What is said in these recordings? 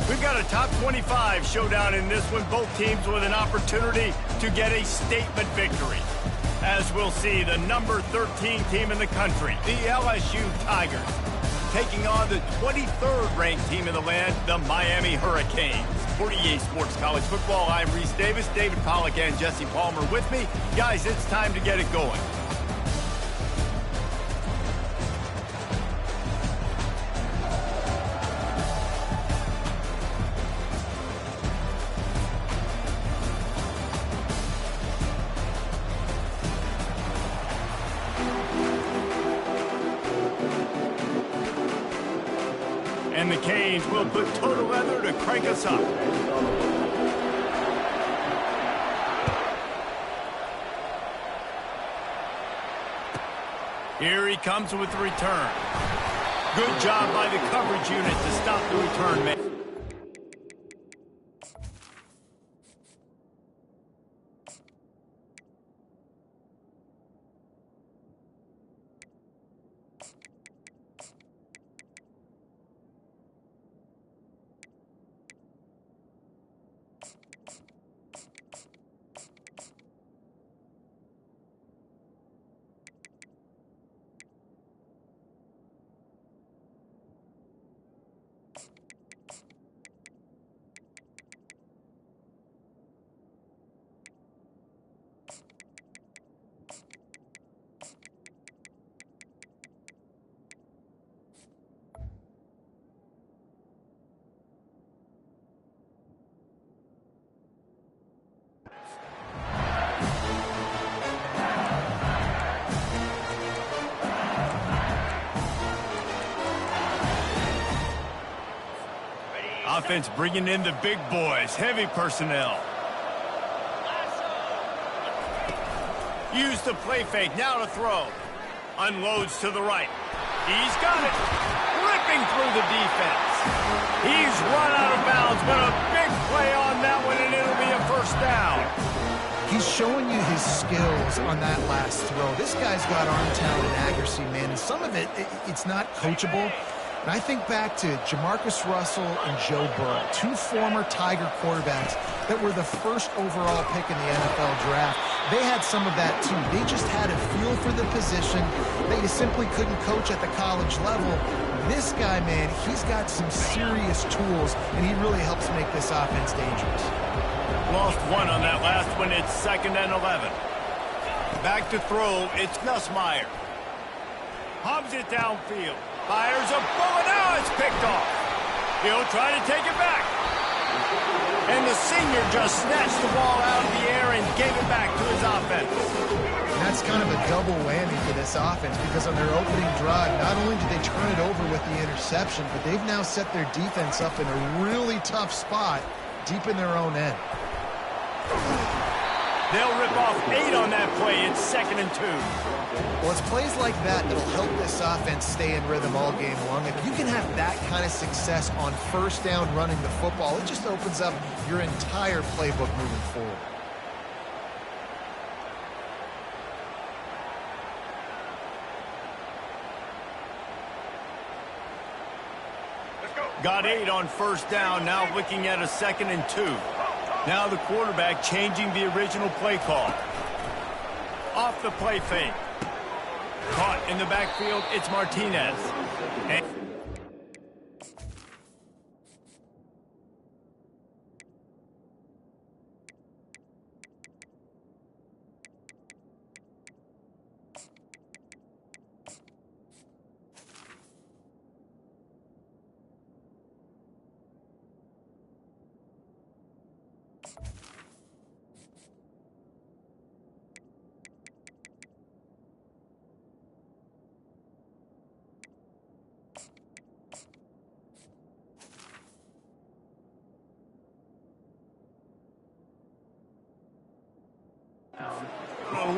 We've got a top 25 showdown in this one. Both teams with an opportunity to get a statement victory. As we'll see, the number 13 team in the country, the LSU Tigers, taking on the 23rd ranked team in the land, the Miami Hurricanes. For EA Sports College Football, I'm Reese Davis, David Pollack and Jesse Palmer with me. Guys, it's time to get it going. And the Canes will put total leather to crank us up. Here he comes with the return. Good job by the coverage unit to stop the return man. Offense bringing in the big boys, heavy personnel. Use the play fake, now to throw. Unloads to the right. He's got it. Ripping through the defense. He's run out of bounds, but a big play on that one, and it'll be a first down. He's showing you his skills on that last throw. This guy's got arm talent and accuracy, man, and some of it's not coachable. And I think back to Jamarcus Russell and Joe Burrow, two former Tiger quarterbacks that were the first overall pick in the NFL draft. They had some of that, too. They just had a feel for the position that you simply couldn't coach at the college level. This guy, man, he's got some serious tools, and he really helps make this offense dangerous. Lost one on that last one. It's 2nd and 11. Back to throw. It's Nussmeier. Hobbs it downfield. Fires a bullet. Now it's picked off. He'll try to take it back. And the senior just snatched the ball out of the air and gave it back to his offense. And that's kind of a double whammy for this offense because on their opening drive, not only did they turn it over with the interception, but they've now set their defense up in a really tough spot deep in their own end. They'll rip off 8 on that play. It's 2nd and 2. Well, it's plays like that that'll help this offense stay in rhythm all game long. If you can have that kind of success on first down running the football, it just opens up your entire playbook moving forward. Got 8 on first down, now looking at a 2nd and 2. Now the quarterback changing the original play call. Off the play fake. Caught in the backfield, it's Martinez. And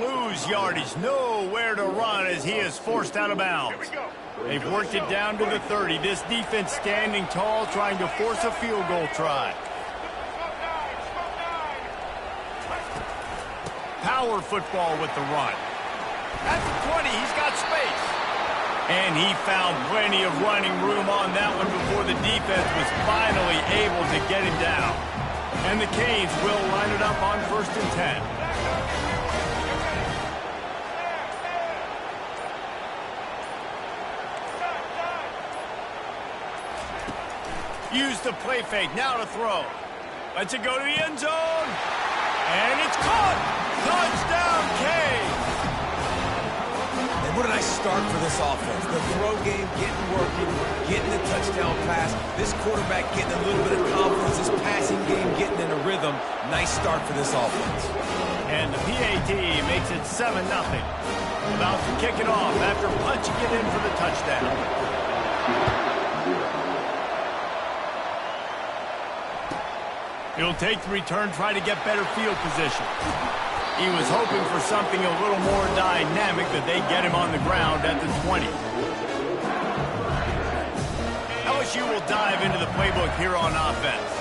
lose yardage, nowhere to run as he is forced out of bounds. They've worked it down to the 30. This defense standing tall, trying to force a field goal try. Power football with the run. At the 20, he's got space. And he found plenty of running room on that one before the defense was finally able to get him down. And the Canes will line it up on 1st and 10. Use the play fake, now to throw. Lets it go to the end zone. And it's caught! Touchdown, Canes! And what a nice start for this offense. The throw game getting working, getting the touchdown pass. This quarterback getting a little bit of confidence. This passing game getting in a rhythm. Nice start for this offense. And the PAT makes it 7-0. About to kick it off after punching it in for the touchdown. He'll take the return, try to get better field position. He was hoping for something a little more dynamic, but they get him on the ground at the 20. LSU will dive into the playbook here on offense.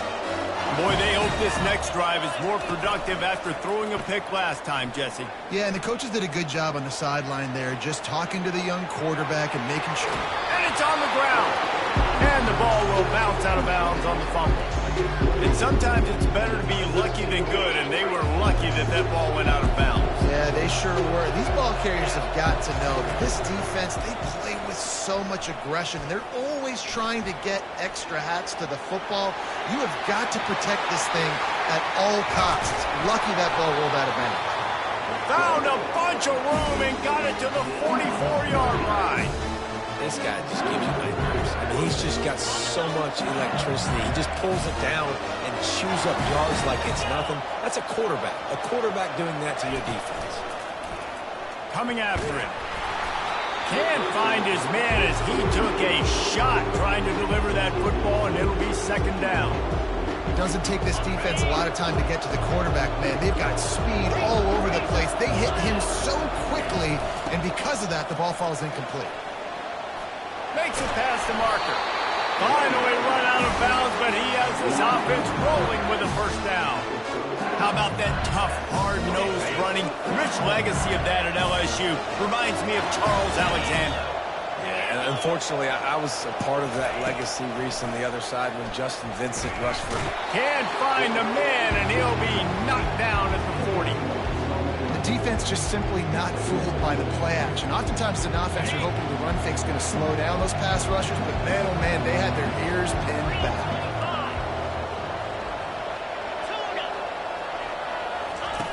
Boy, they hope this next drive is more productive after throwing a pick last time, Jesse. Yeah, and the coaches did a good job on the sideline there, just talking to the young quarterback and making sure. And it's on the ground. And the ball will bounce out of bounds on the fumble. And sometimes it's better to be lucky than good, and they were lucky that that ball went out of bounds. Yeah, they sure were. These ball carriers have got to know that this defense, they play with so much aggression, and they're always trying to get extra hats to the football. You have got to protect this thing at all costs. Lucky that ball rolled out of bounds. Found a bunch of room and got it to the 44-yard line. This guy just gives you nightmares. I mean, he's just got so much electricity. He just pulls it down and chews up yards like it's nothing. That's a quarterback. A quarterback doing that to your defense. Coming after him. Can't find his man as he took a shot trying to deliver that football, and it'll be 2nd down. It doesn't take this defense a lot of time to get to the quarterback, man. They've got speed all over the place. They hit him so quickly, and because of that, the ball falls incomplete. Makes it past the marker. Finally run out of bounds, but he has this offense rolling with a 1st down. How about that tough, hard-nosed running? Rich legacy of that at LSU. Reminds me of Charles Alexander. Yeah, and unfortunately, I was a part of that legacy, Reese, on the other side when Justin Vincent rushed for him. Can't find the man, and he'll be knocked down at the 40. Defense just simply not fooled by the play action. Oftentimes, as an offense, you're hoping the run fake's going to slow down those pass rushers, but man, oh man, they had their ears pinned back.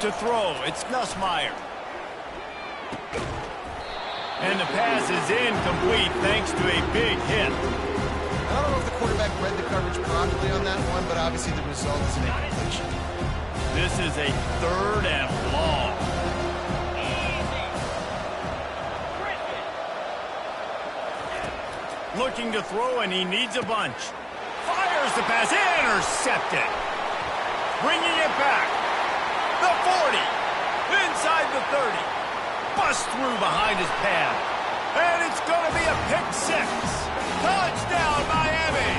To throw, it's Nussmeier. And the pass is incomplete thanks to a big hit. I don't know if the quarterback read the coverage properly on that one, but obviously the result is an incompletion. This is a 3rd and long. Looking to throw, and he needs a bunch. Fires the pass, intercepted. Bringing it back. The 40, inside the 30. Bust through behind his pad. And it's going to be a pick 6. Touchdown, Miami.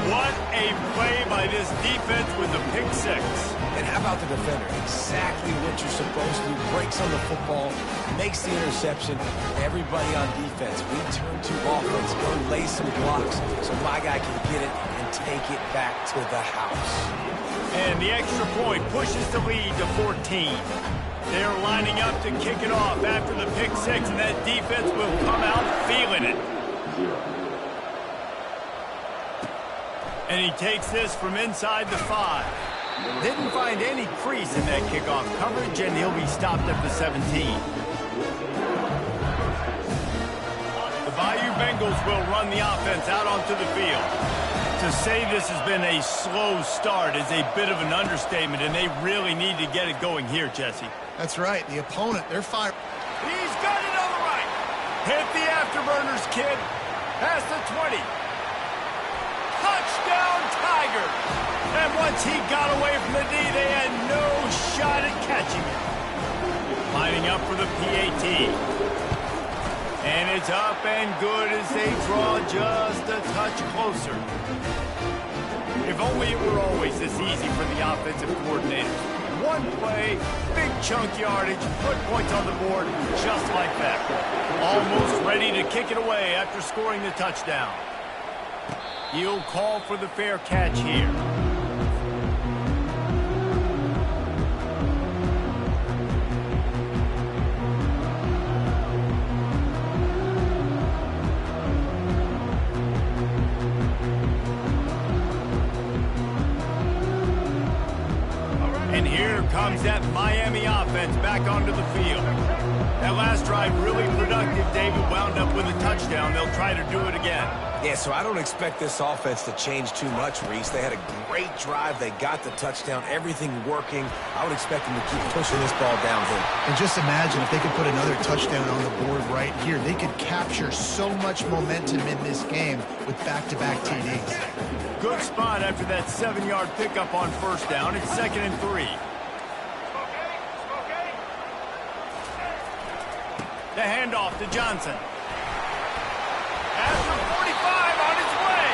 What a play by this defense with the pick 6. And how about the defender? Exactly what you're supposed to do. Breaks on the football, makes the interception. Everybody on defense, we turn to offense. Go lay some blocks so my guy can get it and take it back to the house. And the extra point pushes the lead to 14. They're lining up to kick it off after the pick 6, and that defense will come out feeling it. And he takes this from inside the 5. Didn't find any crease in that kickoff coverage, and he'll be stopped at the 17. The Bayou Bengals will run the offense out onto the field. To say this has been a slow start is a bit of an understatement, and they really need to get it going here, Jesse. That's right. The opponent, they're fired. He's got it on the right. Hit the afterburners, kid. Past the 20. Touchdown, Tigers. And once he got away from the D, they had no shot at catching it. Lining up for the PAT. And it's up and good as they draw just a touch closer. If only it were always this easy for the offensive coordinators. One play, big chunk yardage, put points on the board just like that. Almost ready to kick it away after scoring the touchdown. He'll call for the fair catch here. And here comes that Miami offense back onto the field. That last drive really productive. David wound up with a touchdown. They'll try to do it again. Yeah, so I don't expect this offense to change too much, Reese. They had a great drive. They got the touchdown. Everything working. I would expect them to keep pushing this ball downhill. And just imagine if they could put another touchdown on the board right here. They could capture so much momentum in this game with back-to-back TDs. Good spot after that 7-yard pickup on first down. It's 2nd and 3. The handoff to Johnson. After 45 on his way.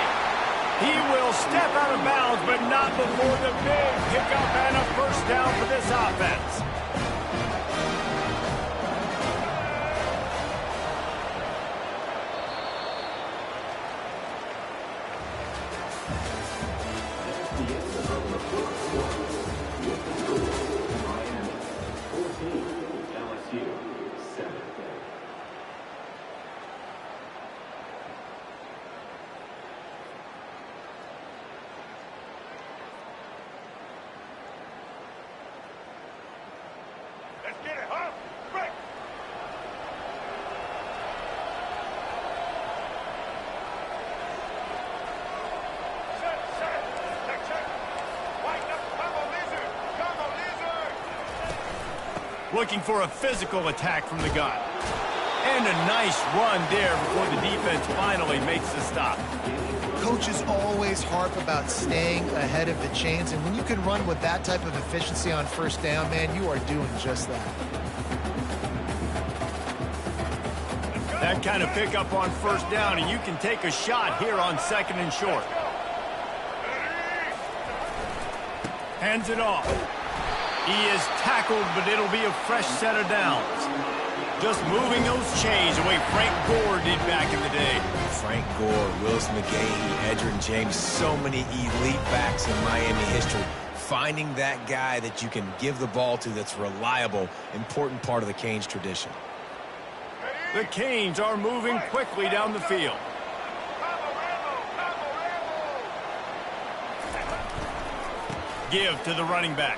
He will step out of bounds, but not before the big pickup and a first down for this offense. Looking for a physical attack from the gun. And a nice run there before the defense finally makes the stop. Coaches always harp about staying ahead of the chains, and when you can run with that type of efficiency on first down, man, you are doing just that. That kind of pickup on first down, and you can take a shot here on 2nd and short. Hands it off. He is tackled, but it'll be a fresh set of downs. Just moving those chains the way Frank Gore did back in the day. Frank Gore, Willis McGahee, Edgerrin James, so many elite backs in Miami history. Finding that guy that you can give the ball to that's reliable, important part of the Canes tradition. The Canes are moving quickly down the field. Give to the running back.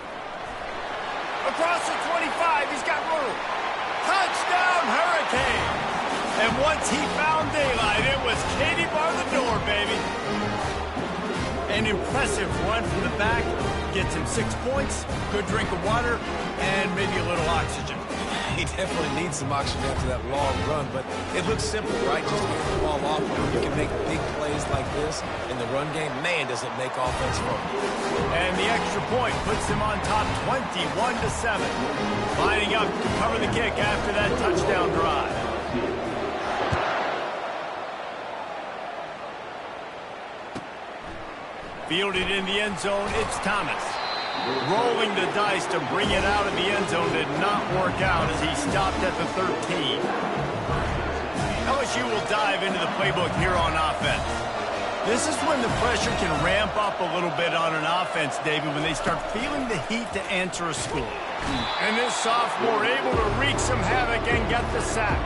Across the 25, he's got room. Touchdown, Hurricane! And once he found daylight, it was Katie bar the door, baby. An impressive run from the back. Gets him 6 points, good drink of water, and maybe a little oxygen. He definitely needs some oxygen after that long run, but it looks simple, right? Just hand the ball off. You can make big plays like this in the run game. Man, does it make offense fun. And the extra point puts them on top 21-7. Lining up to cover the kick after that touchdown drive. Fielded in the end zone, it's Thomas. Rolling the dice to bring it out of the end zone did not work out as he stopped at the 13. LSU will dive into the playbook here on offense. This is when the pressure can ramp up a little bit on an offense, David, when they start feeling the heat to answer a score. And this sophomore able to wreak some havoc and get the sack.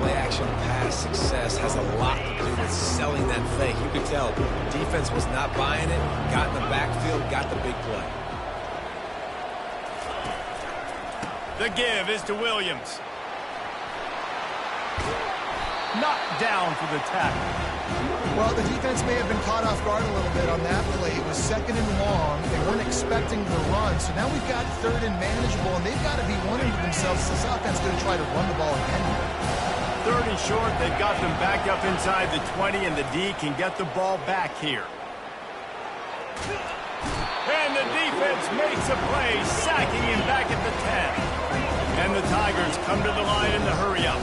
Play-action pass success has a lot to do with selling that fake. You could tell defense was not buying it, got in the backfield, got the big play. The give is to Williams. Knocked down for the tackle. Well, the defense may have been caught off guard a little bit on that play. It was 2nd and long. They weren't expecting the run. So now we've got 3rd and manageable, and they've got to be wondering to themselves, is this offense going to try to run the ball again? 3rd and short, they've got them back up inside the 20, and the D can get the ball back here. And the defense makes a play, sacking him back at the 10. And the Tigers come to the line in the hurry-up.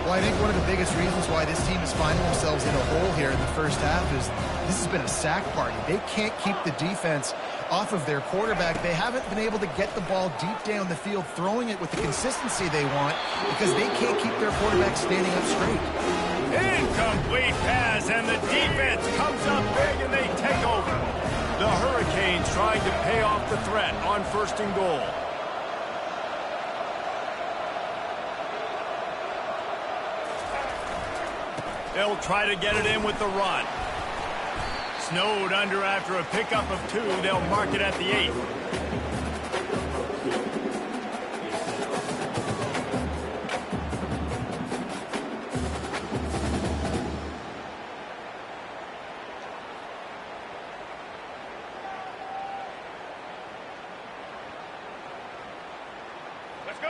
Well, I think one of the biggest reasons why this team is finding themselves in a hole here in the first half is this has been a sack party. They can't keep the defense off of their quarterback. They haven't been able to get the ball deep down the field, throwing it with the consistency they want because they can't keep their quarterback standing up straight. Incomplete pass, and the defense comes up big, and they take over. The Hurricanes trying to pay off the threat on 1st and goal. They'll try to get it in with the run. Snowed under after a pickup of 2. They'll mark it at the 8.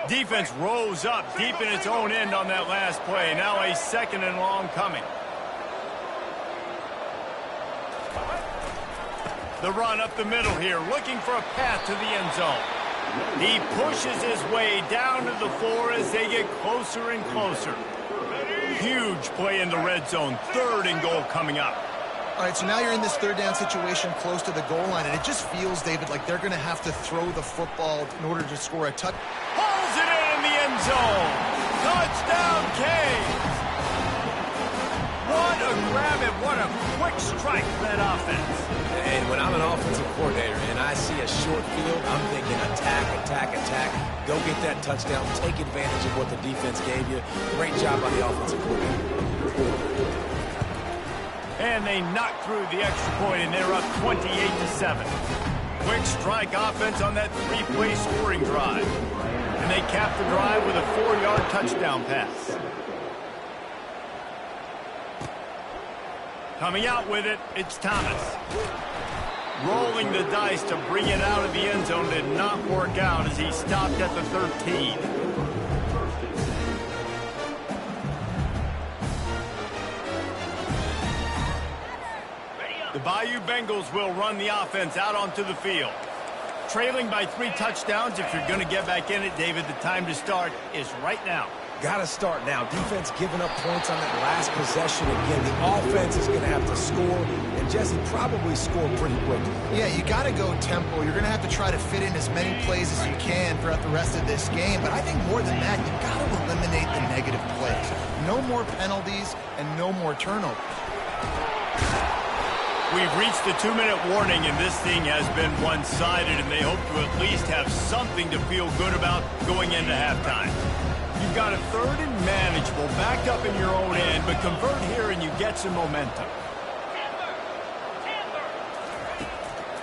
Defense rose up deep in its own end on that last play. Now a 2nd and long coming. The run up the middle here, looking for a path to the end zone. He pushes his way down to the floor as they get closer and closer. Huge play in the red zone. 3rd and goal coming up. All right, so now you're in this 3rd down situation close to the goal line, and it just feels, David, like they're going to have to throw the football in order to score a touchdown. Pulls it in the end zone. Touchdown, Canes. What a grab and what a quick strike for that offense. And when I'm an offensive coordinator and I see a short field, I'm thinking attack, attack, attack. Go get that touchdown. Take advantage of what the defense gave you. Great job by the offensive coordinator. And they knock through the extra point, and they're up 28-7. Quick strike offense on that 3-play scoring drive. And they cap the drive with a 4-yard touchdown pass. Coming out with it, it's Thomas. Rolling the dice to bring it out of the end zone did not work out as he stopped at the 13. The Bayou Bengals will run the offense out onto the field. Trailing by 3 touchdowns, if you're going to get back in it, David, the time to start is right now. Got to start now. Defense giving up points on that last possession again. The offense is going to have to score, and Jesse probably score pretty quickly. Yeah, you got to go tempo. You're going to have to try to fit in as many plays as you can throughout the rest of this game. But I think more than that, you've got to eliminate the negative plays. No more penalties and no more turnovers. We've reached the 2-minute warning, and this thing has been one-sided, and they hope to at least have something to feel good about going into halftime. You've got a 3rd and manageable, backed up in your own end, but convert here and you get some momentum.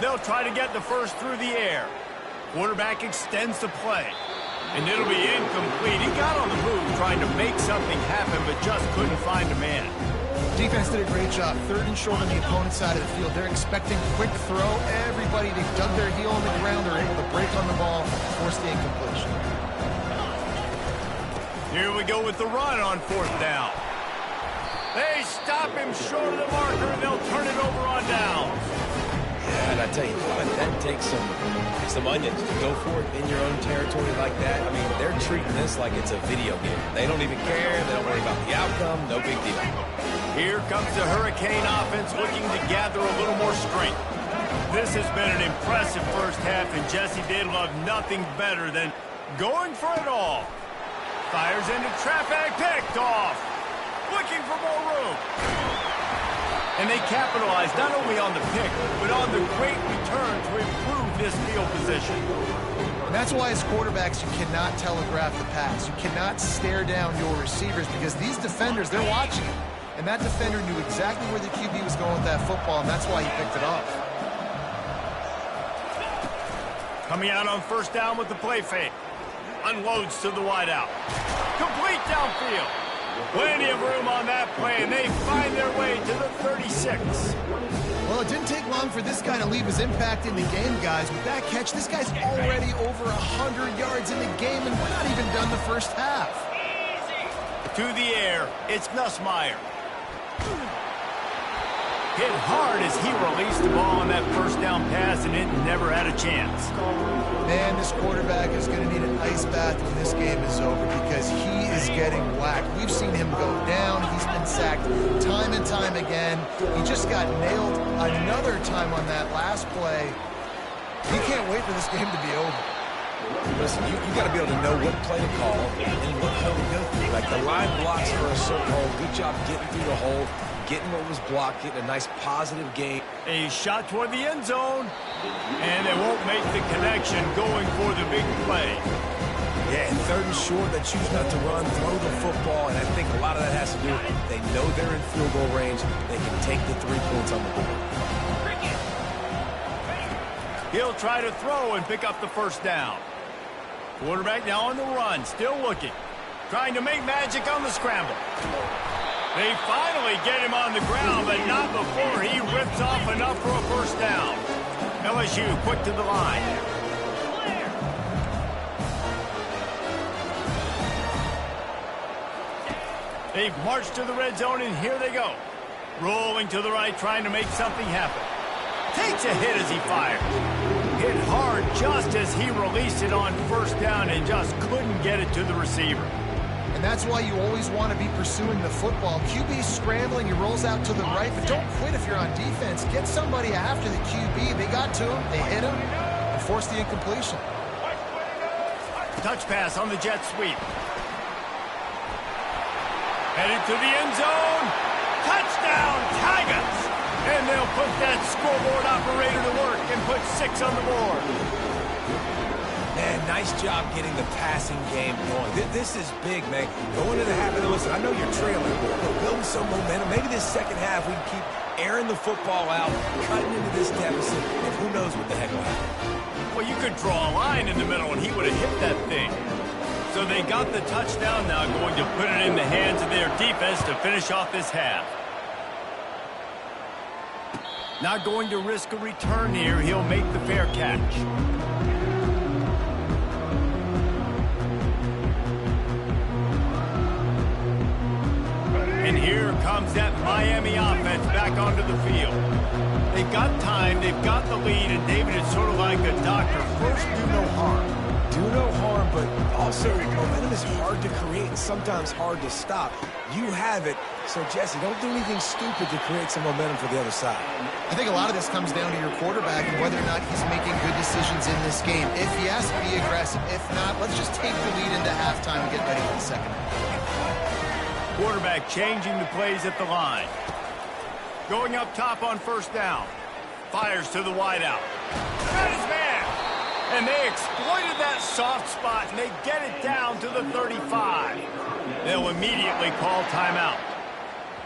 They'll try to get the first through the air. Quarterback extends the play, and it'll be incomplete. He got on the move trying to make something happen, but just couldn't find a man. Defense did a great job. 3rd and short on the opponent's side of the field. They're expecting quick throw. Everybody, they dug their heel on the ground. They're able to break on the ball, force the incompletion. Here we go with the run on 4th down. They stop him short of the marker, and they'll turn it over on down. Yeah, and I tell you what, that takes some onions to go for it in your own territory like that. I mean, they're treating this like it's a video game. They don't even care. They don't worry about the outcome. No big deal. Here comes the Hurricane offense looking to gather a little more strength. This has been an impressive first half, and Jesse did love nothing better than going for it all. Fires into traffic, picked off. Looking for more room. And they capitalize not only on the pick, but on the great return to improve this field position. And that's why as quarterbacks, you cannot telegraph the pass. You cannot stare down your receivers because these defenders, they're watching it. And that defender knew exactly where the QB was going with that football, and that's why he picked it off. Coming out on 1st down with the play fake. Unloads to the wideout. Complete downfield. Plenty of room on that play, and they find their way to the 36. Well, it didn't take long for this guy to leave his impact in the game, guys. With that catch, this guy's already over 100 yards in the game, and we're not even done the first half. To the air, it's Nussmeier. Hit hard as he released the ball on that first down pass, and it never had a chance. Man, this quarterback is going to need an ice bath when this game is over because he is getting whacked. We've seen him go down. He's been sacked time and time again. He just got nailed another time on that last play. He can't wait for this game to be over. Listen, you got to be able to know what play to call and what hole to go through. Like the line blocks for a certain hole. Good job getting through the hole, getting what was blocked, getting a nice positive gain. A shot toward the end zone, and they won't make the connection going for the big play. Yeah, and third and short, they choose not to run, throw the football, and I think a lot of that has to do with they know they're in field goal range. They can take the 3 points on the board. He'll try to throw and pick up the first down. Quarterback now on the run, still looking. Trying to make magic on the scramble. They finally get him on the ground, but not before he rips off enough for a first down. LSU quick to the line. They've marched to the red zone, and here they go. Rolling to the right, trying to make something happen. Takes a hit as he fires. Hit hard just as he released it on first down and just couldn't get it to the receiver. And that's why you always want to be pursuing the football. QB's scrambling, he rolls out to the right, but don't quit if you're on defense. Get somebody after the QB. They got to him, they hit him, and forced the incompletion. Touch pass on the jet sweep. Headed to the end zone. Touchdown, Tigers! And they'll put that scoreboard operator to work and put 6 on the board. Man, nice job getting the passing game going. This is big, man. Going into the half, and listen, I know you're trailing, but building some momentum. Maybe this second half we can keep airing the football out, cutting into this deficit, and who knows what the heck will happen. Well, you could draw a line in the middle, and he would have hit that thing. So they got the touchdown now, going to put it in the hands of their defense to finish off this half. Not going to risk a return here. He'll make the fair catch. And here comes that Miami offense back onto the field. They've got time, they've got the lead, and David is sort of like a doctor. First, do no harm. Do no harm, but also momentum is hard to create and sometimes hard to stop. You have it, so Jesse, don't do anything stupid to create some momentum for the other side. I think a lot of this comes down to your quarterback and whether or not he's making good decisions in this game. If yes, be aggressive. If not, let's just take the lead into halftime and get ready for the second half. Quarterback changing the plays at the line. Going up top on first down. Fires to the wideout. Got his man. And they exploited that soft spot, and they get it down to the 35. They'll immediately call timeout.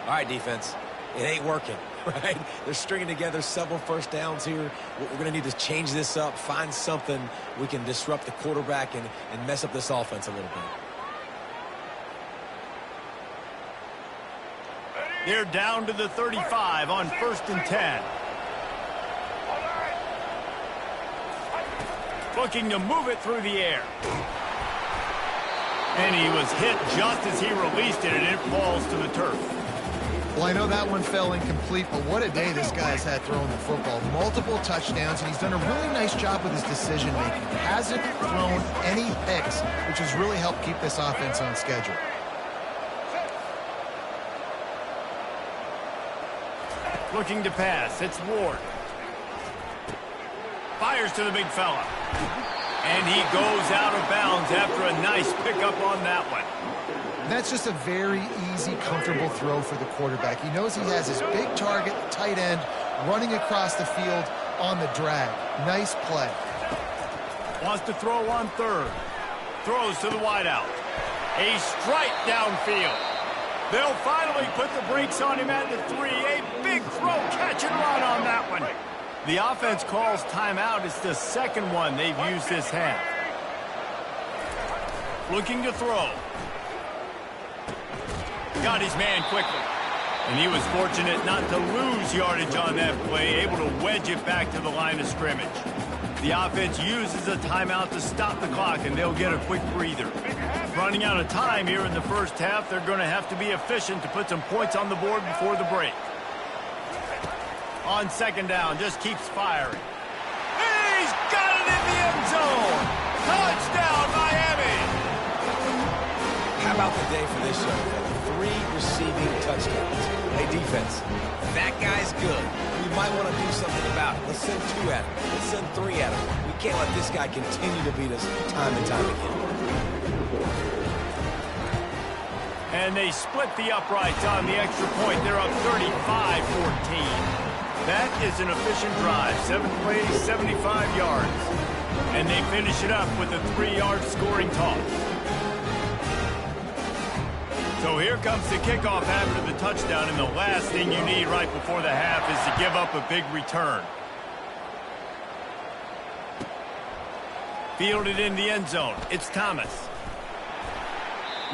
All right, defense. It ain't working, right? They're stringing together several first downs here. We're going to need to change this up, find something we can disrupt the quarterback and mess up this offense a little bit. They're down to the 35 on 1st and 10. Looking to move it through the air. And he was hit just as he released it, and it falls to the turf. Well, I know that one fell incomplete, but what a day this guy's had throwing the football. Multiple touchdowns, and he's done a really nice job with his decision-making. Hasn't thrown any picks, which has really helped keep this offense on schedule. Looking to pass. It's Ward. Fires to the big fella. And he goes out of bounds after a nice pickup on that one. That's just a very easy, comfortable throw for the quarterback. He knows he has his big target, tight end, running across the field on the drag. Nice play. Wants to throw on third. Throws to the wideout. A strike downfield. They'll finally put the brakes on him at the 3. A big throw, catch and run on that one. The offense calls timeout. It's the second one they've used this half. Looking to throw. Got his man quickly. And he was fortunate not to lose yardage on that play, able to wedge it back to the line of scrimmage. The offense uses a timeout to stop the clock, and they'll get a quick breather. Running out of time here in the first half, they're going to have to be efficient to put some points on the board before the break. On second down, just keeps firing. He's got it in the end zone. Touchdown, Miami. How about the day for this young man? 3 receiving touchdowns. Hey, defense, that guy's good. We might want to do something about it. Let's send 2 at him. Let's send 3 at him. We can't let this guy continue to beat us time and time again. And they split the uprights on the extra point. They're up 35-14. That is an efficient drive. 7 plays, 75 yards. And they finish it up with a 3-yard scoring toss. So here comes the kickoff after the touchdown, and the last thing you need right before the half is to give up a big return. Fielded in the end zone. It's Thomas.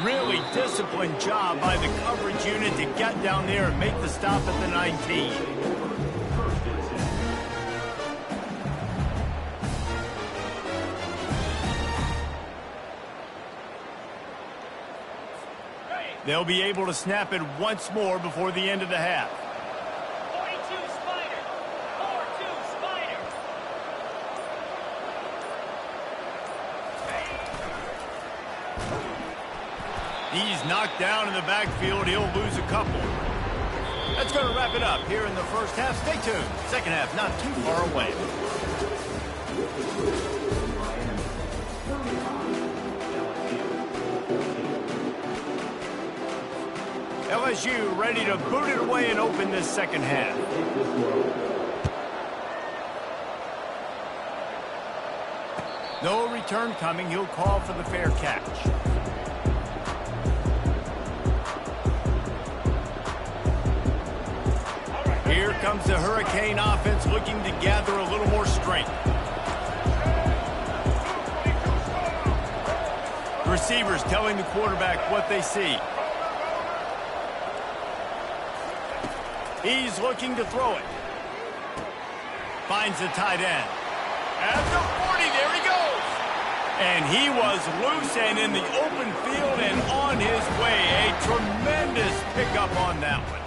Really disciplined job by the coverage unit to get down there and make the stop at the 19. They'll be able to snap it once more before the end of the half. 42 Spider. 4-2 Spider. He's knocked down in the backfield. He'll lose a couple. That's going to wrap it up here in the first half. Stay tuned. Second half not too far away. LSU ready to boot it away and open this second half. No return coming. He'll call for the fair catch. Here comes the Hurricane offense looking to gather a little more strength. Receivers telling the quarterback what they see. He's looking to throw it. Finds the tight end. At the 40, there he goes. And he was loose and in the open field and on his way. A tremendous pickup on that one.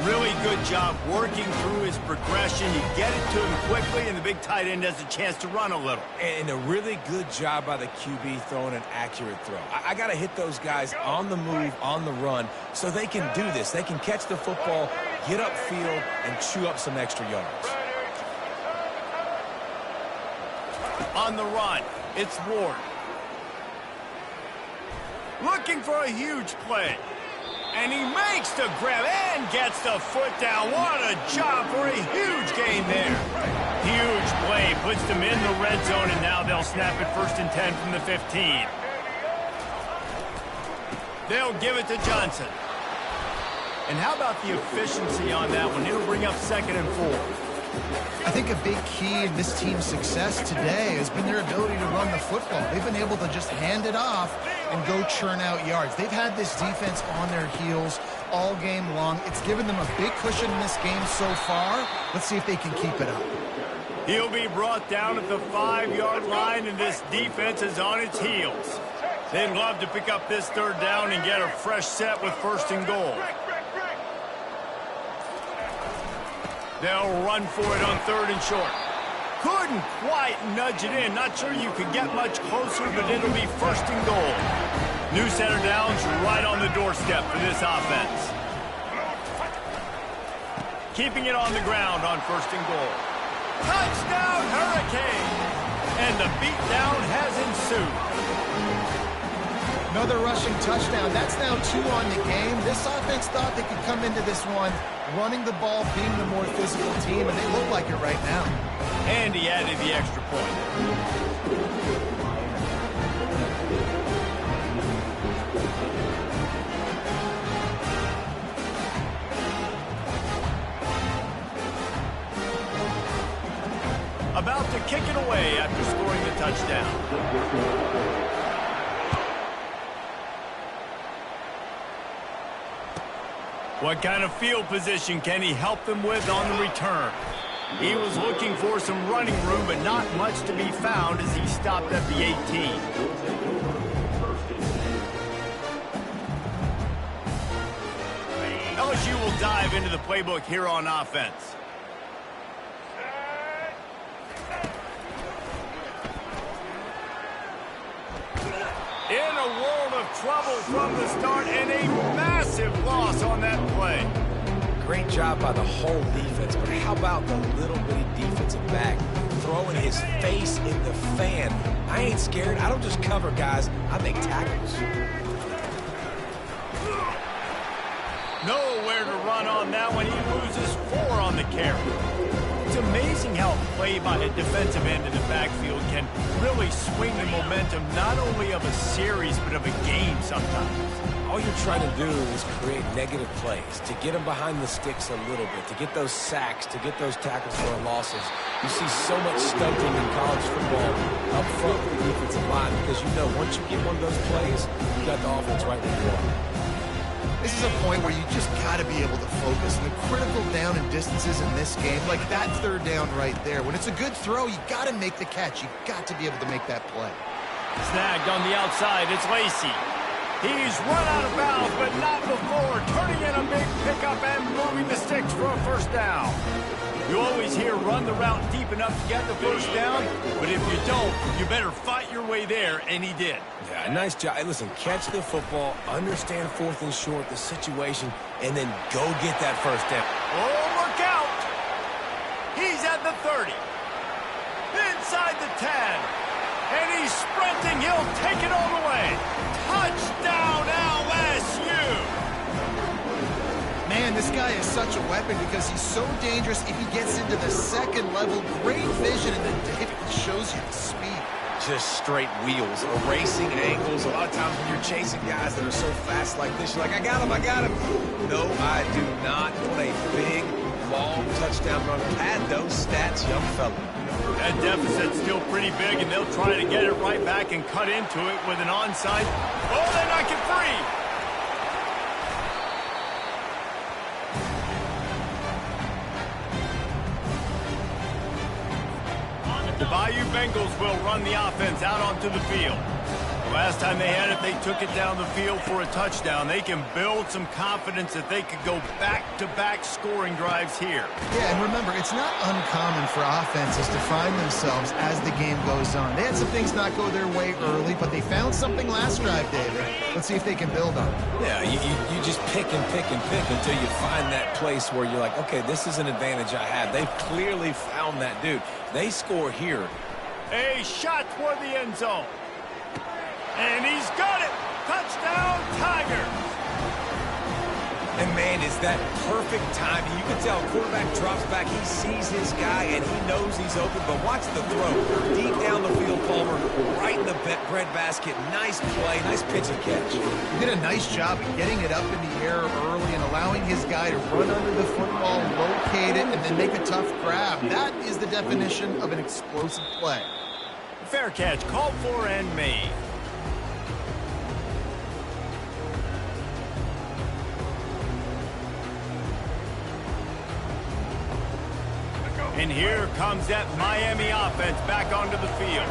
Really good job working through his progression. You get it to him quickly, and the big tight end has a chance to run a little. And a really good job by the QB throwing an accurate throw. I got to hit those guys on the move, on the run, so they can do this. They can catch the football, get upfield, and chew up some extra yards. On the run, it's Ward. Looking for a huge play. And he makes the grab and gets the foot down. What a job for a huge gain there. Huge play, puts them in the red zone, and now they'll snap it 1st and 10 from the 15. They'll give it to Johnson. And how about the efficiency on that one? It'll bring up 2nd and 4. I think a big key in this team's success today has been their ability to run the football. They've been able to just hand it off and go churn out yards. They've had this defense on their heels all game long. It's given them a big cushion in this game so far. Let's see if they can keep it up. He'll be brought down at the 5-yard line, and this defense is on its heels. They'd love to pick up this 3rd down and get a fresh set with 1st and goal. They'll run for it on 3rd and short. Couldn't quite nudge it in. Not sure you could get much closer, but it'll be 1st and goal. New center downs right on the doorstep for this offense. Keeping it on the ground on 1st and goal. Touchdown, Hurricane! And the beatdown has ensued. Another rushing touchdown. That's now 2 on the game. This offense thought they could come into this one running the ball, being the more physical team, and they look like it right now. And he added the extra point. About to kick it away after scoring the touchdown. What kind of field position can he help them with on the return? He was looking for some running room, but not much to be found as he stopped at the 18. LSU will dive into the playbook here on offense. trouble from the start and a massive loss on that play. Great job by the whole defense, but how about the little bitty defensive back throwing his face in the fan? I ain't scared. I don't just cover guys. I make tackles. Nowhere to run on that one. He loses 4 on the carry. It's amazing how a play by a defensive end in the backfield can really swing the momentum not only of a series but of a game sometimes. All you're trying to do is create negative plays, to get them behind the sticks a little bit, to get those sacks, to get those tackles for losses. You see so much stunting in college football up front with the defensive line because you know once you get one of those plays, you got the offense right where you are. This is a point where you just got to be able to focus. The critical down and distances in this game, like that third down right there. When it's a good throw, you got to make the catch. You got to be able to make that play. Snagged on the outside. It's Lacey. He's run out of bounds, but not before turning in a big pickup and moving the sticks for a first down. You always hear run the route deep enough to get the first down, but if you don't, you better fight your way there, and he did. Yeah, nice job. Hey, listen, catch the football, understand 4th and short, the situation, and then go get that first down. Oh, look out! He's at the 30. Inside the 10. And he's sprinting. He'll take it all the way. Touchdown, LSU! Man, this guy is such a weapon because he's so dangerous if he gets into the second level. Great vision, and then David shows you the speed. Just straight wheels, erasing angles. A lot of times when you're chasing guys that are so fast like this, you're like, I got him, I got him. No, I do not. What a big, long touchdown run. Pad those stats, young fella. That deficit's still pretty big, and they'll try to get it right back and cut into it with an onside. Oh, they knock it free! The Bayou Bengals will run the offense out onto the field. The last time they had it, they took it down the field for a touchdown. They can build some confidence that they could go back-to-back scoring drives here. Yeah, and remember, it's not uncommon for offenses to find themselves as the game goes on. They had some things not go their way early, but they found something last drive, David. Let's see if they can build on it. Yeah, you just pick and pick and pick until you find that place where you're like, okay, this is an advantage I have. They've clearly found that dude. They score here. A shot toward the end zone. And he's got it. Touchdown, Tigers. And, man, is that perfect timing. You can tell quarterback drops back. He sees his guy, and he knows he's open. But watch the throw. Deep down the field, Palmer, right in the breadbasket. Nice play, nice pitch and catch. He did a nice job of getting it up in the air early and allowing his guy to run under the football, locate it, and then make a tough grab. That is the definition of an explosive play. Fair catch, called for and made. And here comes that Miami offense back onto the field.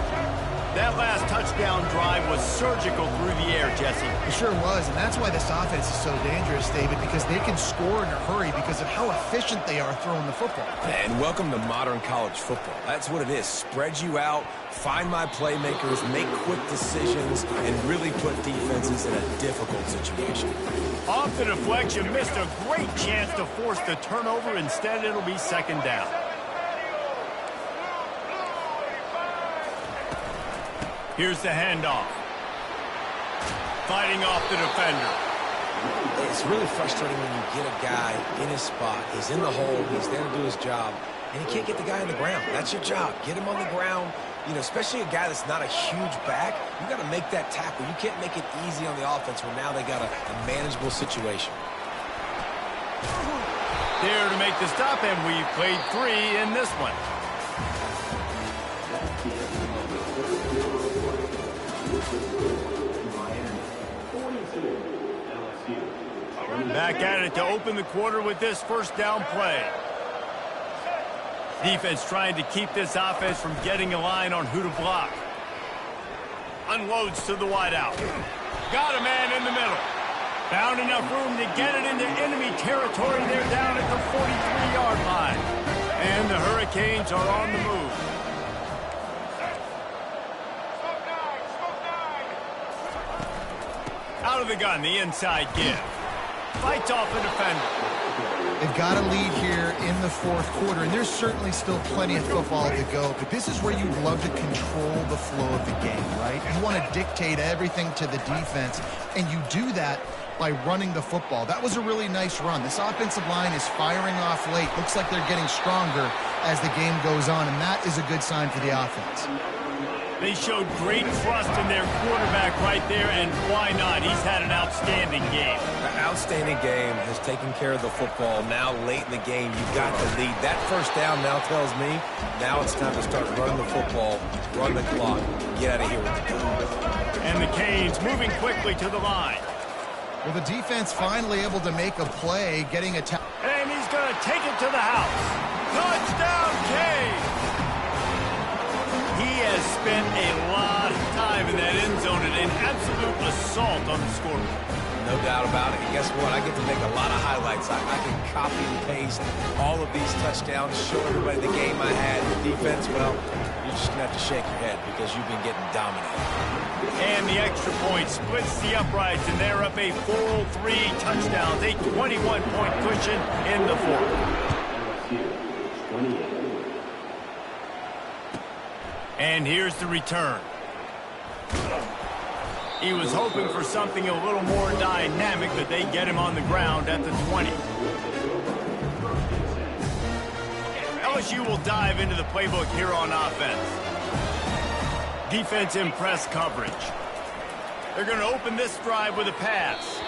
That last touchdown drive was surgical through the air, Jesse. It sure was, and that's why this offense is so dangerous, David, because they can score in a hurry because of how efficient they are throwing the football. And welcome to modern college football. That's what it is. Spread you out, find my playmakers, make quick decisions, and really put defenses in a difficult situation. Off the deflection, missed a great chance to force the turnover. Instead, it'll be second down. Here's the handoff. Fighting off the defender. It's really frustrating when you get a guy in his spot. He's in the hole. He's there to do his job. And you can't get the guy on the ground. That's your job. Get him on the ground. You know, especially a guy that's not a huge back. You got to make that tackle. You can't make it easy on the offense when now they got a manageable situation. There to make the stop, and we've played 3 in this one. Back at it to open the quarter with this first down play. Defense trying to keep this offense from getting a line on who to block. Unloads to the wideout. Got a man in the middle. Found enough room to get it into enemy territory. They're down at the 43-yard line. And the Hurricanes are on the move. Out of the gun, the inside give. Fights off the defender. They've got a lead here in the fourth quarter, and there's certainly still plenty of football to go, but this is where you love to control the flow of the game, right? You want to dictate everything to the defense, and you do that by running the football. That was a really nice run. This offensive line is firing off late. Looks like they're getting stronger as the game goes on, and that is a good sign for the offense. They showed great trust in their quarterback right there, and why not? He's had an outstanding game. An outstanding game, has taken care of the football. Now, late in the game, you've got the lead. That first down now tells me now it's time to start running the football, run the clock, get out of here with the game. And the Canes moving quickly to the line. Well, the defense finally able to make a play, getting a tackle. And he's going to take it to the house. Touchdown, Canes! He has spent a lot of time in that end zone and an absolute assault on the scoreboard. No doubt about it. And guess what? I get to make a lot of highlights. I can copy and paste all of these touchdowns, show everybody the game I had. The defense, well, you're just going to have to shake your head because you've been getting dominated. And the extra point splits the uprights, and they're up a full 3 touchdowns, a 21-point cushion in the fourth. And here's the return. He was hoping for something a little more dynamic, but they get him on the ground at the 20. LSU will dive into the playbook here on offense. Defense in press coverage. They're going to open this drive with a pass.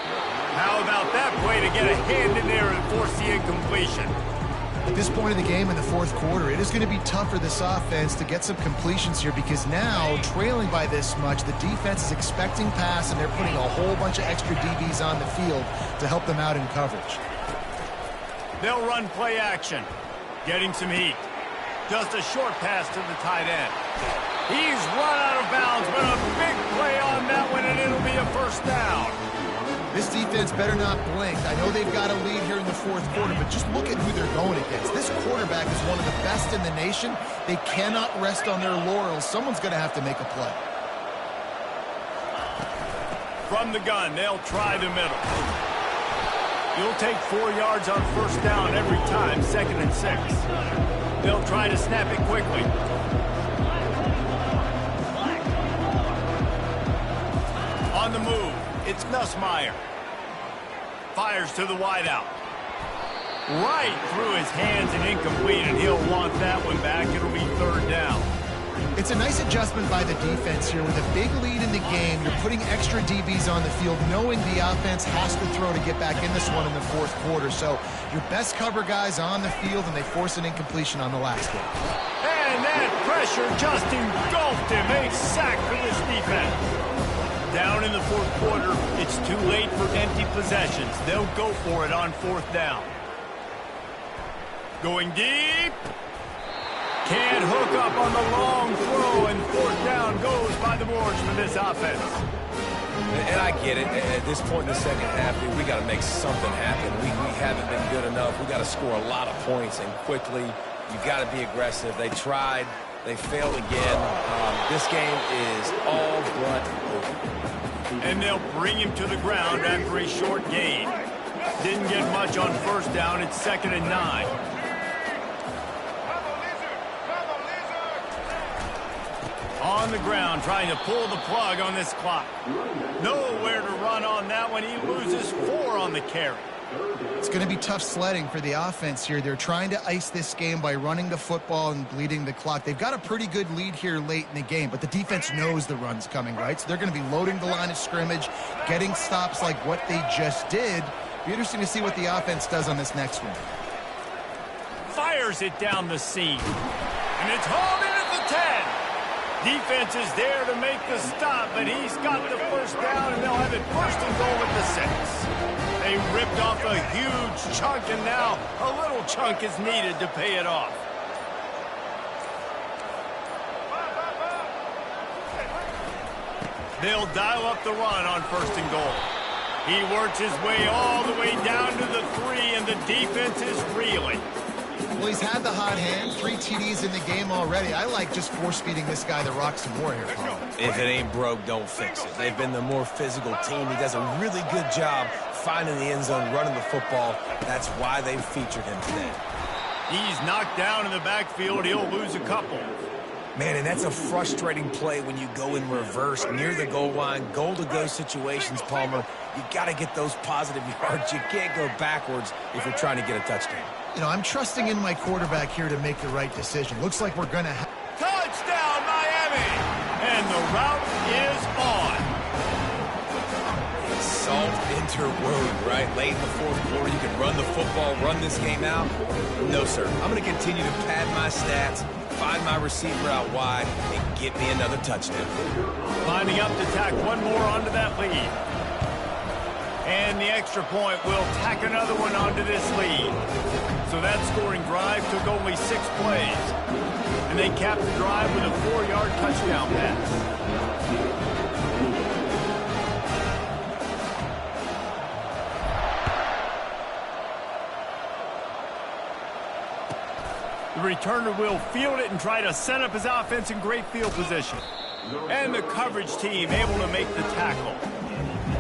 How about that play to get a hand in there and force the incompletion? At this point of the game in the fourth quarter, it is going to be tough for this offense to get some completions here because now, trailing by this much, the defense is expecting pass, and they're putting a whole bunch of extra DBs on the field to help them out in coverage. They'll run play action, getting some heat. Just a short pass to the tight end. He's run out of bounds, but a big play on that one, and it'll be a first down. This defense better not blink. I know they've got a lead here in the fourth quarter, but just look at who they're going against. This quarterback is one of the best in the nation. They cannot rest on their laurels. Someone's going to have to make a play. From the gun, they'll try the middle. You'll take 4 yards on first down every time, 2nd and 6. They'll try to snap it quickly. On the move, it's Nussmeier. Fires to the wideout. Right through his hands and incomplete, and he'll want that one back. It'll be 3rd down. It's a nice adjustment by the defense here. With a big lead in the game, you're putting extra DBs on the field, knowing the offense has to throw to get back in this one in the fourth quarter. So your best cover guys on the field, and they force an incompletion on the last one. And that pressure just engulfed him. A sack for this defense. Down in the fourth quarter, it's too late for empty possessions. They'll go for it on 4th down. Going deep. Can't hook up on the long throw, and 4th down goes by the boards for this offense. And I get it. At this point in the second half, we got to make something happen. We haven't been good enough. We got to score a lot of points, and quickly. You've got to be aggressive. They tried. They failed again. This game is all but over. And they'll bring him to the ground after a short gain. Didn't get much on first down. It's 2nd and 9. On the ground, trying to pull the plug on this clock. Nowhere to run on that one. He loses 4 on the carry. It's going to be tough sledding for the offense here. They're trying to ice this game by running the football and bleeding the clock. They've got a pretty good lead here late in the game, but the defense knows the run's coming, right? So they're going to be loading the line of scrimmage, getting stops like what they just did. Be interesting to see what the offense does on this next one. Fires it down the seam. And it's hauled in at the 10. Defense is there to make the stop, but he's got the first down, and they'll have it 1st and goal at the 6. They ripped off a huge chunk, and now a little chunk is needed to pay it off. They'll dial up the run on 1st and goal. He works his way all the way down to the 3, and the defense is reeling. Well, he's had the hot hand, 3 TDs in the game already. I like just force-feeding this guy the rock some more here, Paul. If it ain't broke, don't fix it. They've been the more physical team. He does a really good job finding the end zone, running the football. That's why they've featured him today. He's knocked down in the backfield. He'll lose a couple. Man, and that's a frustrating play when you go in reverse near the goal line, goal-to-go situations, Palmer. You got to get those positive yards. You can't go backwards if you're trying to get a touchdown. You know, I'm trusting in my quarterback here to make the right decision. Looks like we're going to have... Touchdown, Miami! And the route is on. Salt interwove, right? Late in the fourth quarter, you can run the football, run this game out. No, sir. I'm going to continue to pad my stats, find my receiver out wide, and get me another touchdown. Lining up to tack one more onto that lead. And the extra point will tack another one onto this lead. So that scoring drive took only 6 plays. And they capped the drive with a 4-yard touchdown pass. The returner will field it and try to set up his offense in great field position. And the coverage team able to make the tackle.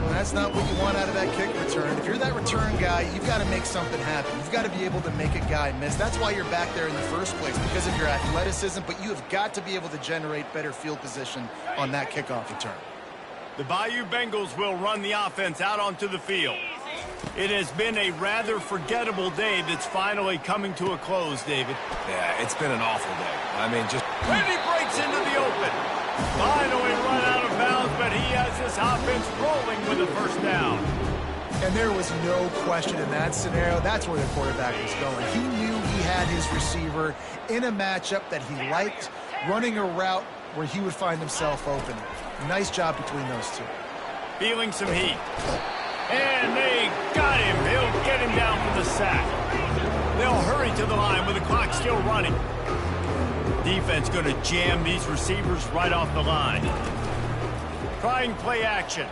That's not what you want out of that kick return. If you're that return guy, you've got to make something happen. You've got to be able to make a guy miss. That's why you're back there in the first place, because of your athleticism, but you have got to be able to generate better field position on that kickoff return. The Bayou Bengals will run the offense out onto the field. It has been a rather forgettable day that's finally coming to a close, David. Yeah, it's been an awful day. I mean, just... And he breaks into the open. Finally run out of bounds, but he has this offense rolling with a first down. And there was no question in that scenario. That's where the quarterback was going. He knew he had his receiver in a matchup that he liked, running a route where he would find himself open. Nice job between those two. Feeling some heat. And they got him. They'll get him down for the sack. They'll hurry to the line with the clock still running. Defense going to jam these receivers right off the line. Trying play action.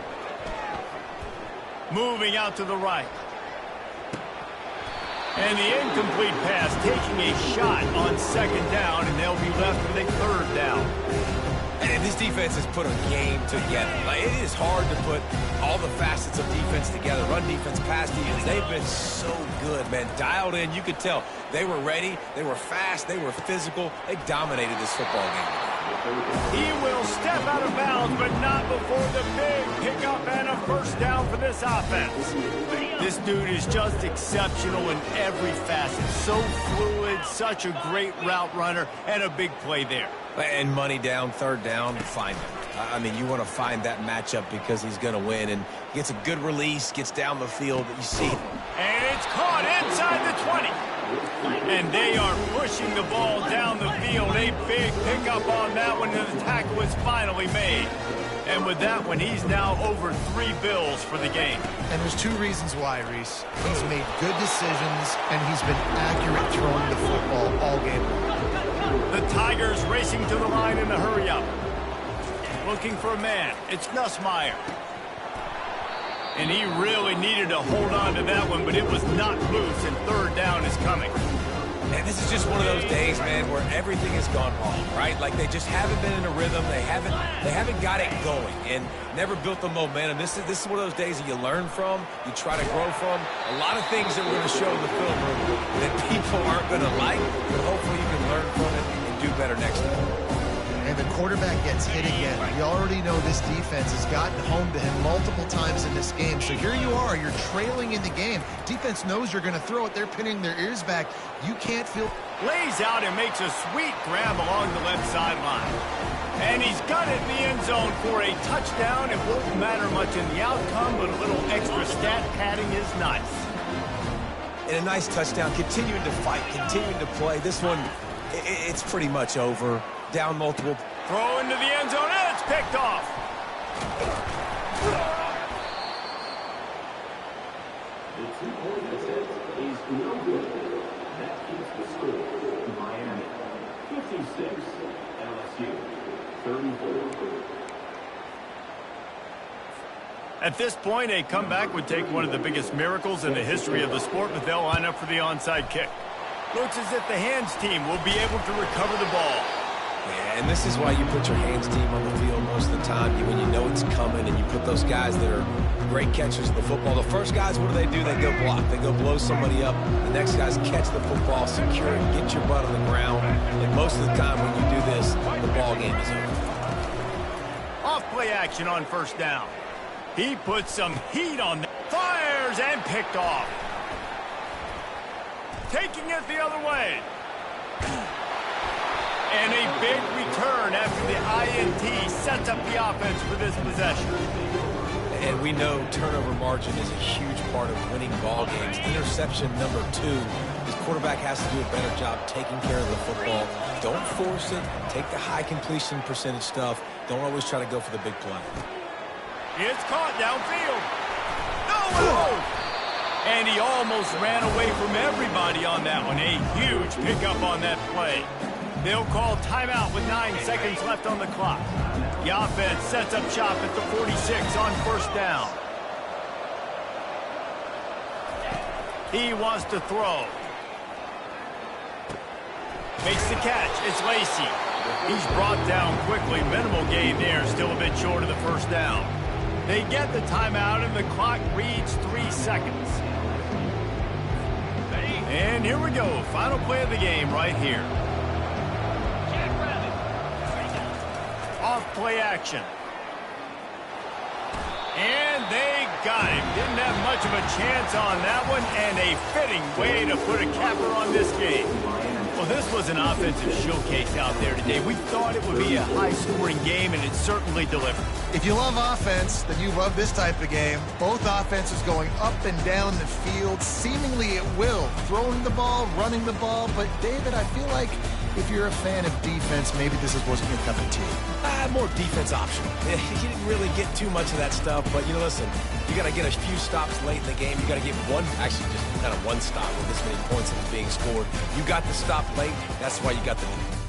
Moving out to the right. And the incomplete pass taking a shot on 2nd down, and they'll be left with a 3rd down. And this defense has put a game together. Like, it is hard to put all the facets of defense together. Run defense, pass defense. They've been so good, man. Dialed in. You could tell they were ready. They were fast. They were physical. They dominated this football game. He will step out of bounds, but not before the big pickup and a 1st down for this offense. This dude is just exceptional in every facet. So fluid, such a great route runner, and a big play there. And money down, 3rd down, find him. I mean, you want to find that matchup because he's going to win, and gets a good release, gets down the field. You see it. And it's caught inside the 20. And they are pushing the ball down the field. A big pickup on that one, and the tackle is finally made. And with that one, he's now over 3 bills for the game. And there's 2 reasons why, Reese. He's made good decisions, and he's been accurate throwing the football all game long. The Tigers racing to the line in the hurry-up. Looking for a man. It's Nussmeier. And he really needed to hold on to that one, but it was not loose, and 3rd down is coming. And this is just one of those days, man, where everything has gone wrong, right? Like, they just haven't been in a rhythm. They haven't got it going and never built the momentum. This is one of those days that you learn from, you try to grow from. A lot of things that we're going to show in the film room that people aren't going to like, but hopefully you can learn from it and do better next time. And the quarterback gets hit again. We already know this defense has gotten home to him multiple times in this game. So here you are, you're trailing in the game. Defense knows you're going to throw it. They're pinning their ears back. You can't feel... Lays out and makes a sweet grab along the left sideline. And he's got it in the end zone for a touchdown. It won't matter much in the outcome, but a little extra stat padding is nice. And a nice touchdown, continuing to fight, continuing to play. This one, it's pretty much over. Down multiple. Throw into the end zone, and it's picked off. The 2-point attempt is no good. That keeps the score. Miami 56, LSU 34. At this point, a comeback would take one of the biggest miracles in the history of the sport, but they'll line up for the onside kick. Looks as if the hands team will be able to recover the ball. Yeah, and this is why you put your hands team on the field most of the time, when you know it's coming, and you put those guys that are great catchers of the football. The first guys, what do? They go block. They go blow somebody up. The next guys catch the football, secure it, get your butt on the ground. And most of the time when you do this, the ball game is over. Off play action on first down. He puts some heat on them. Fires and picked off. Taking it the other way. And a big return after the INT sets up the offense for this possession. And we know turnover margin is a huge part of winning ball games. Interception number 2. His quarterback has to do a better job taking care of the football. Don't force it. Take the high completion percentage stuff. Don't always try to go for the big play. It's caught downfield. No! And he almost ran away from everybody on that one. A huge pickup on that play. They'll call timeout with 9 seconds left on the clock. The offense sets up shop at the 46 on first down. He wants to throw. Makes the catch. It's Lacey. He's brought down quickly. Minimal gain there. Still a bit short of the first down. They get the timeout, and the clock reads 3 seconds. And here we go. Final play of the game right here. Off play action. And they got him. Didn't have much of a chance on that one, and a fitting way to put a capper on this game. Well, this was an offensive showcase out there today. We thought it would be a high-scoring game, and it certainly delivered. If you love offense, then you love this type of game. Both offenses going up and down the field, seemingly at will. Throwing the ball, running the ball. But, David, I feel like if you're a fan of defense, maybe this wasn't your cup of tea. More defense option. He didn't really get too much of that stuff, but, listen, you got to get a few stops late in the game. You got to get actually just kind of one stop with this many points that was being scored. You got the stop late. That's why you got the lead.